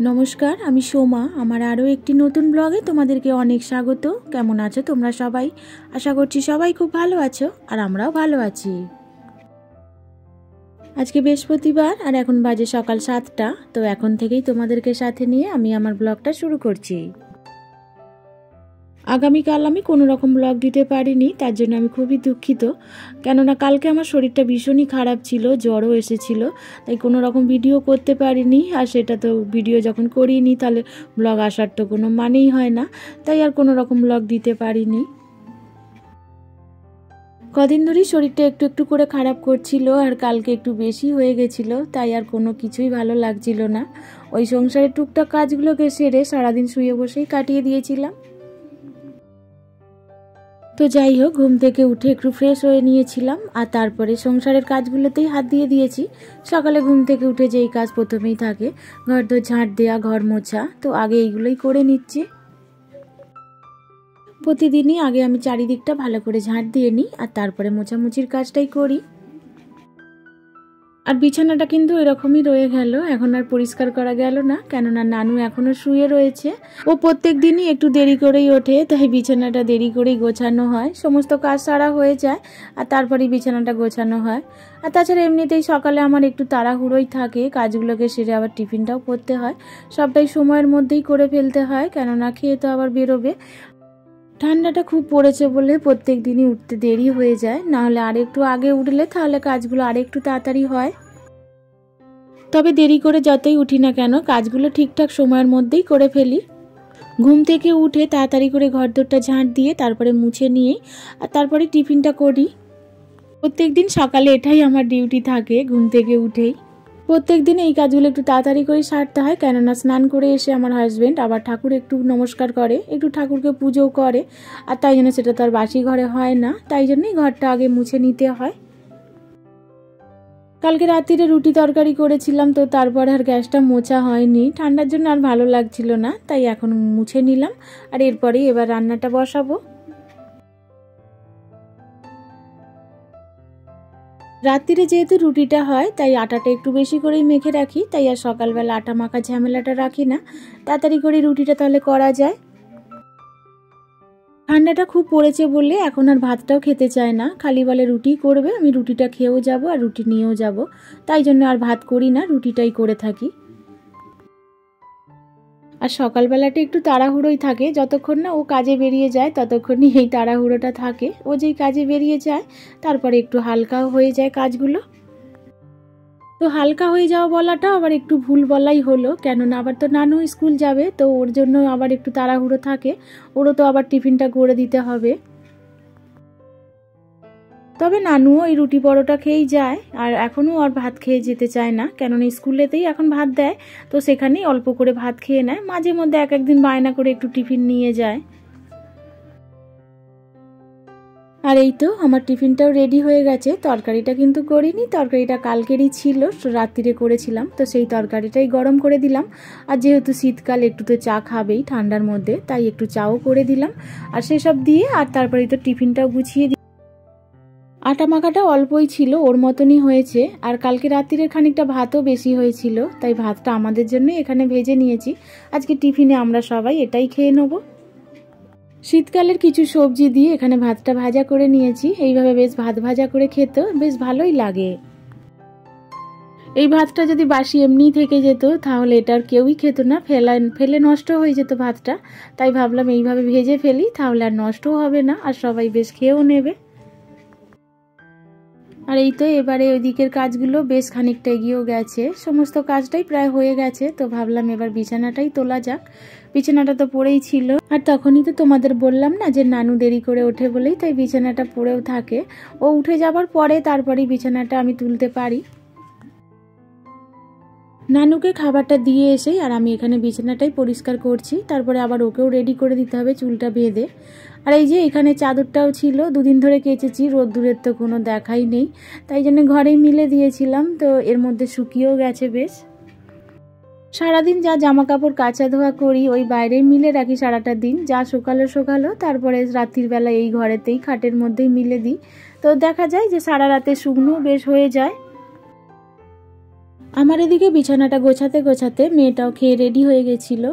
নমস্কার, আমি সোমা। আমার আরও একটি নতুন ব্লগে তোমাদেরকে অনেক স্বাগত। কেমন আছো তোমরা সবাই? আশা করছি সবাই খুব ভালো আছো, আর আমরাও ভালো আছি। আজকে বৃহস্পতিবার আর এখন বাজে সকাল 7টা। তো এখন থেকেই তোমাদেরকে সাথে নিয়ে আমি আমার ব্লগটা শুরু করছি। আগামীকাল আমি কোনো রকম ব্লগ দিতে পারিনি, তার জন্য আমি খুবই দুঃখিত। কেননা কালকে আমার শরীরটা ভীষণই খারাপ ছিল, জ্বরও এসেছিল, তাই কোনো রকম ভিডিও করতে পারিনি। আর সেটা তো ভিডিও যখন করিনি তাহলে ব্লগ আসার তো কোনো মানেই হয় না, তাই আর কোনো রকম ব্লগ দিতে পারিনি। কদিন ধরেই শরীরটা একটু একটু করে খারাপ করছিল, আর কালকে একটু বেশি হয়ে গেছিলো, তাই আর কোনো কিছুই ভালো লাগছিল না। ওই সংসারের টুকটাক কাজগুলোকে সেরে সারাদিন শুয়ে বসেই কাটিয়ে দিয়েছিলাম। তো যাই হোক, ঘুম থেকে উঠে একটু ফ্রেশ হয়ে নিয়েছিলাম, আর তারপরে সংসারের কাজগুলোতেই হাত দিয়ে দিয়েছি। সকালে ঘুম থেকে উঠে যেই কাজ প্রথমেই থাকে, ঘর দোর ঝাঁট দেওয়া, ঘর মোছা, তো আগে এইগুলোই করে নিচ্ছি। প্রতিদিনই আগে আমি চারিদিকটা ভালো করে ঝাঁট দিয়ে নিই, আর তারপরে মোছামুছির কাজটাই করি। আর বিছানাটা কিন্তু এরকমই রয়ে গেল, এখন আর পরিষ্কার করা গেল না, কেননা নানু এখনো শুয়ে রয়েছে। ও প্রত্যেক দিনই একটু দেরি করেই ওঠে, তাই বিছানাটা দেরি করেই গোছানো হয়। সমস্ত কাজ সারা হয়ে যায় আর তারপরেই বিছানাটা গোছানো হয়। আর তাছাড়া এমনিতেই সকালে আমার একটু তাড়াহুড়োই থাকে, কাজগুলোকে সেরে আবার টিফিনটাও করতে হয়। সবটাই সময়ের মধ্যেই করে ফেলতে হয়, কেননা খেয়ে তো আবার বেরোবে। ঠান্ডাটা খুব পড়েছে বলে প্রত্যেক দিনই উঠতে দেরি হয়ে যায়, নাহলে আর একটু আগে উঠলে তাহলে কাজগুলো আর একটু তাড়াতাড়ি হয়। তবে দেরি করে যতই উঠি না কেন, কাজগুলো ঠিকঠাক সময়ের মধ্যেই করে ফেলি। ঘুম থেকে উঠে তাড়াতাড়ি করে ঘরদোরটা ঝাঁট দিয়ে তারপরে মুছে নিয়ে আর তারপরে টিফিনটা করি। প্রত্যেক দিন সকালে এটাই আমার ডিউটি থাকে, ঘুম থেকে উঠেই প্রত্যেক দিন এই কাজগুলো একটু তাড়াতাড়ি করে সারতে হয়, কেননা স্নান করে এসে আমার হাজব্যান্ড আবার ঠাকুর একটু নমস্কার করে, একটু ঠাকুরকে পুজোও করে, আর তাই জন্য সেটা তো আর বাসি ঘরে হয় না, তাই জন্যই ঘরটা আগে মুছে নিতে হয়। কালকে রাত্রিরে রুটি তরকারি করেছিলাম, তো তারপরে আর গ্যাসটা মোছা হয়নি, ঠান্ডার জন্য আর ভালো লাগছিল না, তাই এখন মুছে নিলাম। আর এরপরেই এবার রান্নাটা বসাবো। রাত্রিরে যেহেতু রুটিটা হয়, তাই আটাটা একটু বেশি করেই মেখে রাখি, তাই আর সকালবেলা আটা মাখা ঝামেলাটা রাখি না, তাড়াতাড়ি করে রুটিটা তাহলে করা যায়। ঠান্ডাটা খুব পড়েছে বলে এখন আর ভাতটাও খেতে চায় না, খালি বলে রুটি করবে, আমি রুটিটা খেয়েও যাব আর রুটি নিয়েও যাব, তাই জন্য আর ভাত করি না, রুটিটাই করে থাকি। আর সকালবেলাটা একটু তাড়াহুড়োই থাকে, যতক্ষণ না ও কাজে বেরিয়ে যায় ততক্ষণই এই তাড়াহুড়োটা থাকে। ও যেই কাজে বেরিয়ে যায় তারপরে একটু হালকাও হয়ে যায় কাজগুলো। তো হালকা হয়ে যাওয়া বলাটা আবার একটু ভুল বলাই হলো, কেননা আবার তো নানু স্কুল যাবে, তো ওর জন্য আবার একটু তাড়াহুড়ো থাকে, ওরও তো আবার টিফিনটা করে দিতে হবে। তবে নানুও এই রুটি পরোটা খেয়েই যায়, আর এখনও আর ভাত খেয়ে যেতে চায় না, কেননা স্কুলেতেই এখন ভাত দেয়, তো সেখানেই অল্প করে ভাত খেয়ে নেয়। মাঝে মধ্যে এক একদিন বায়না করে একটু টিফিন নিয়ে যায়। আর এই তো আমার টিফিনটাও রেডি হয়ে গেছে। তরকারিটা কিন্তু করিনি, তরকারিটা কালকেরই ছিল, রাত্রিরে করেছিলাম, তো সেই তরকারিটাই গরম করে দিলাম। আর যেহেতু শীতকাল একটু তো চা খাবেই ঠান্ডার মধ্যে, তাই একটু চাও করে দিলাম। আর সেসব দিয়ে আর তারপরে তো টিফিনটাও গুছিয়ে দিই। আটা মাখাটা অল্পই ছিল, ওর মতনই হয়েছে। আর কালকে রাত্রিরের খানিকটা ভাতও বেশি হয়েছিল, তাই ভাতটা আমাদের জন্য এখানে ভেজে নিয়েছি। আজকে টিফিনে আমরা সবাই এটাই খেয়ে নেব। শীতকালের কিছু সবজি দিয়ে এখানে ভাতটা ভাজা করে নিয়েছি, এইভাবে বেশ ভাত ভাজা করে খেতে বেশ ভালোই লাগে। এই ভাতটা যদি বাসি এমনিই থেকে যেত তাহলে এটা আর কেউই খেত না, ফেলে নষ্ট হয়ে যেত ভাতটা, তাই ভাবলাম এইভাবে ভেজে ফেলি, তাহলে আর নষ্টও হবে না আর সবাই বেশ খেয়েও নেবে। আর এই তো এবারে ওই দিকের কাজগুলো বেশ খানিকটা এগিয়েও গেছে, সমস্ত কাজটাই প্রায় হয়ে গেছে, তো ভাবলাম এবার বিছানাটাই তোলা যাক। বিছানাটা তো পড়েই ছিল, আর তখনই তো তোমাদের বললাম না যে নানু দেরি করে ওঠে বলেই তাই বিছানাটা পড়েও থাকে। ও উঠে যাবার পরে তারপরেই বিছানাটা আমি তুলতে পারি। নানুকে খাবারটা দিয়ে এসেই আর আমি এখানে বিছানাটাই পরিষ্কার করছি, তারপরে আবার ওকেও রেডি করে দিতে হবে চুলটা বেঁধে। আর এই যে এখানে চাদরটাও ছিল, দুদিন ধরে কেচেছি, রোদ্দুরের তো কোনো দেখাই নেই, তাই জন্য ঘরেই মিলে দিয়েছিলাম, তো এর মধ্যে শুকিয়েও গেছে বেশ। সারাদিন যা জামা কাপড় কাচা ধোয়া করি ওই বাইরেই মিলে রাখি সারাটা দিন, যা শুকালো, তারপরে রাত্রির বেলা এই ঘরেতেই খাটের মধ্যেই মিলে দিই, তো দেখা যায় যে সারা রাতে শুকনো বেশ হয়ে যায়। আমার এদিকে বিছানাটা গোছাতে গোছাতে মেয়েটাও খেয়ে রেডি হয়ে গেছিল,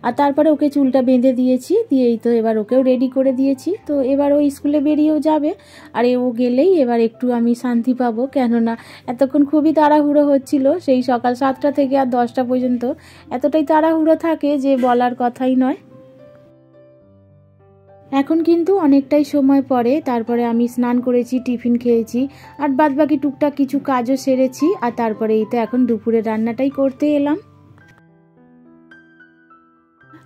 আর তারপরে ওকে চুলটা বেঁধে দিয়েছি, দিয়েই তো এবার ওকেও রেডি করে দিয়েছি। তো এবার ও স্কুলে বেরিয়েও যাবে, আর ও গেলেই এবার একটু আমি শান্তি পাবো, কেননা এতক্ষণ খুবই তাড়াহুড়ো হচ্ছিল, সেই সকাল 7টা থেকে আর 10টা পর্যন্ত এতটাই তাড়াহুড়ো থাকে যে বলার কথাই নয়। এখন কিন্তু অনেকটাই সময় পরে তারপরে আমি স্নান করেছি, টিফিন খেয়েছি, আর বাদবাকি টুকটাক কিছু কাজও সেরেছি, আর তারপরে এই তো এখন দুপুরের রান্নাটাই করতে এলাম।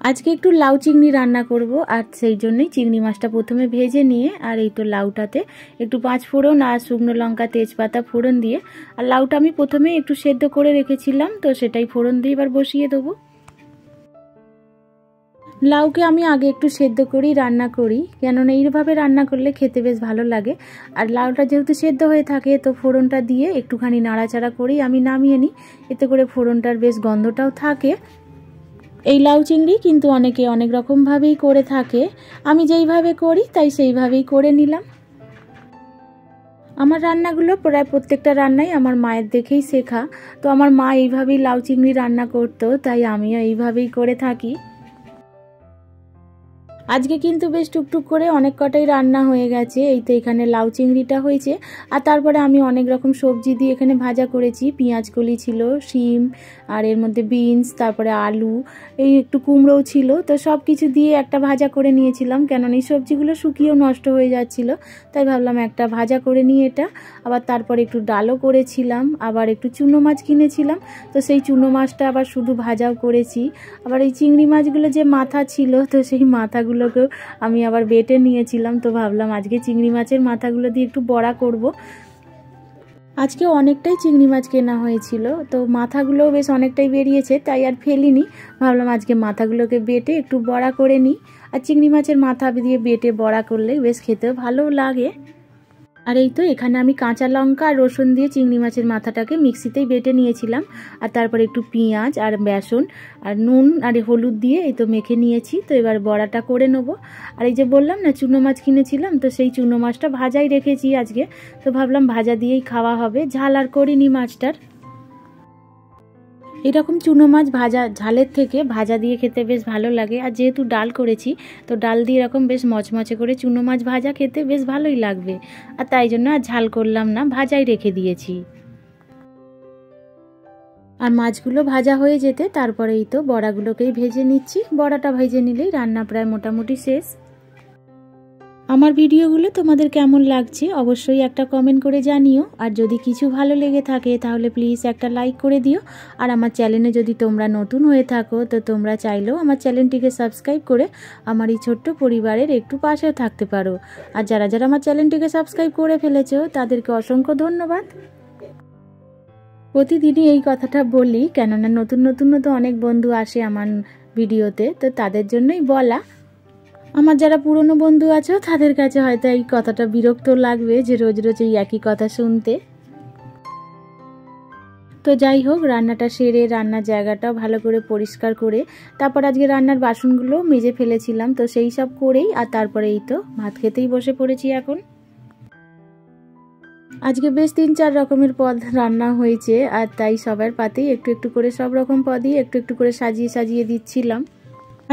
আজকে একটু লাউ চিংড়ি রান্না করব, আর সেই জন্যই চিংড়ি মাছটা প্রথমে ভেজে নিয়ে আর এই তো লাউটাতে একটু 5 ফোড়ন আর শুকনো লঙ্কা তেজপাতা ফোড়ন দিয়ে, আর লাউটা আমি প্রথমে একটু সেদ্ধ করে রেখেছিলাম, তো সেটাই ফোড়ন দিয়ে এবার বসিয়ে দেবো। লাউকে আমি আগে একটু সেদ্ধ করেই রান্না করি, কেননা এইভাবে রান্না করলে খেতে বেশ ভালো লাগে। আর লাউটা যেহেতু সেদ্ধ হয়ে থাকে তো ফোড়নটা দিয়ে একটুখানি নাড়াচাড়া করেই আমি নামিয়ে নিই, এতে করে ফোড়নটার বেশ গন্ধটাও থাকে। এই লাউ চিংড়ি কিন্তু অনেকে অনেক রকমভাবেই করে থাকে, আমি যেইভাবে করি তাই সেইভাবেই করে নিলাম। আমার রান্নাগুলো প্রায় প্রত্যেকটা রান্নাই আমার মায়ের দেখেই শেখা, তো আমার মা এইভাবেই লাউ চিংড়ি রান্না করতো, তাই আমিও এইভাবেই করে থাকি। আজকে কিন্তু বেশ টুকটুক করে অনেক কটাই রান্না হয়ে গেছে। এই তো এখানে লাউ চিংড়িটা হয়েছে, আর তারপরে আমি অনেক রকম সবজি দিয়ে এখানে ভাজা করেছি। পেঁয়াজ কলি ছিল, শিম, আর এর মধ্যে বিনস, তারপরে আলু, এই একটু কুমড়োও ছিল, তো সব কিছু দিয়ে একটা ভাজা করে নিয়েছিলাম, কেননা এই সবজিগুলো শুকিয়েও নষ্ট হয়ে যাচ্ছিল, তাই ভাবলাম একটা ভাজা করে নিয়ে এটা। আবার তারপরে একটু ডালও করেছিলাম, আবার একটু চুনো মাছ কিনেছিলাম, তো সেই চুনো মাছটা আবার শুধু ভাজাও করেছি। আবার এই চিংড়ি মাছগুলো যে মাথা ছিল, তো সেই মাথাগুলোকেও আমি আবার বেটে নিয়েছিলাম, তো ভাবলাম আজকে চিংড়ি মাছের মাথাগুলো দিয়ে একটু বড়া করব। আজকে অনেকটাই চিংড়ি মাছ কেনা হয়েছিল, তো মাথাগুলোও বেশ অনেকটাই বেরিয়েছে, তাই আর ফেলিনি, ভাবলাম আজকে মাথাগুলোকে বেটে একটু বড়া করে নিই। আর চিংড়ি মাছের মাথা দিয়ে বেটে বড়া করলে বেশ খেতেও ভালো লাগে। আর এই তো এখানে আমি কাঁচা লঙ্কা আর রসুন দিয়ে চিংড়ি মাছের মাথাটাকে মিক্সিতেই বেটে নিয়েছিলাম, আর তারপর একটু পেঁয়াজ আর বেসন আর নুন আর হলুদ দিয়ে এই তো মেখে নিয়েছি। তো এবার বড়াটা করে নেবো। আর এই যে বললাম না চুনো মাছ কিনেছিলাম, তো সেই চুনো মাছটা ভাজাই রেখেছি আজকে, তো ভাবলাম ভাজা দিয়েই খাওয়া হবে, ঝাল আর করিনি মাছটার। এরকম চুনো মাছ ভাজা ঝালের থেকে ভাজা দিয়ে খেতে বেশ ভালো লাগে, আর যেহেতু ডাল করেছি তো ডাল দিয়ে এরকম বেশ মচমচে করে চুনো মাছ ভাজা খেতে বেশ ভালোই লাগবে, আর তাই জন্য আর ঝাল করলাম না, ভাজাই রেখে দিয়েছি। আর মাছগুলো ভাজা হয়ে যেতে তারপরেই তো বড়াগুলোকেই ভেজে নিচ্ছি, বড়াটা ভেজে নিলেই রান্না প্রায় মোটামুটি শেষ। আমার ভিডিওগুলো তোমাদের কেমন লাগছে অবশ্যই একটা কমেন্ট করে জানিও, আর যদি কিছু ভালো লেগে থাকে তাহলে প্লিজ একটা লাইক করে দিও। আর আমার চ্যানেলে যদি তোমরা নতুন হয়ে থাকো তো তোমরা চাইলেও আমার চ্যানেলটিকে সাবস্ক্রাইব করে আমার এই ছোট্ট পরিবারের একটু পাশেও থাকতে পারো। আর যারা যারা আমার চ্যানেলটিকে সাবস্ক্রাইব করে ফেলেছো তাদেরকে অসংখ্য ধন্যবাদ। প্রতিদিনই এই কথাটা বলি, কেননা নতুন নতুন তো অনেক বন্ধু আসে আমার ভিডিওতে, তো তাদের জন্যই বলা। আমার যারা পুরনো বন্ধু আছো তাদের কাছে হয়তো এই কথাটা বিরক্ত লাগবে যে রোজ রোজ এই একই কথা শুনতে। তো যাই হোক, রান্নাটা সেরে রান্নার জায়গাটাও ভালো করে পরিষ্কার করে তারপর আজকে রান্নার বাসনগুলো মেজে ফেলেছিলাম, তো সেই সব করেই আর তারপরে এই তো ভাত খেতেই বসে পড়েছি এখন। আজকে বেশ 3-4 রকমের পদ রান্না হয়েছে, আর তাই সবার পাতেই একটু একটু করে সব রকম পদই একটু একটু করে সাজিয়ে সাজিয়ে দিচ্ছিলাম।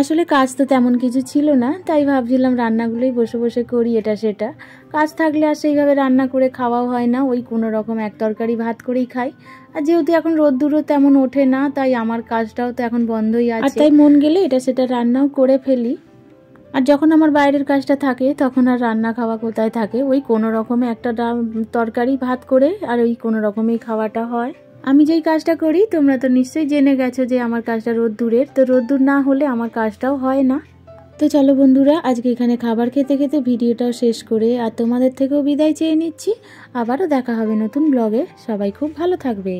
আসলে কাজ তো তেমন কিছু ছিল না, তাই ভাবছিলাম রান্নাগুলোই বসে বসে করি এটা সেটা। কাজ থাকলে আর সেইভাবে রান্না করে খাওয়াও হয় না, ওই কোনো রকম এক তরকারি ভাত করেই খাই। আর যেহেতু এখন রোদ্দুরও তেমন ওঠে না, তাই আমার কাজটাও তো এখন বন্ধই আছে, আর তাই মন গেলে এটা সেটা রান্নাও করে ফেলি। আর যখন আমার বাইরের কাজটা থাকে তখন আর রান্না খাওয়া কোথায় থাকে, ওই কোনো রকমে একটা তরকারি ভাত করে আর ওই কোনো রকমেই খাওয়াটা হয়। আমি যেই কাজটা করি তোমরা তো নিশ্চয়ই জেনে গেছো যে আমার কাজটা রোদ্দুরের, তো রোদ্দুর না হলে আমার কাজটাও হয় না। তো চলো বন্ধুরা, আজকে এখানে খাবার খেতে খেতে ভিডিওটাও শেষ করে আর তোমাদের থেকেও বিদায় চেয়ে নিচ্ছি। আবারও দেখা হবে নতুন ব্লগে, সবাই খুব ভালো থাকবে।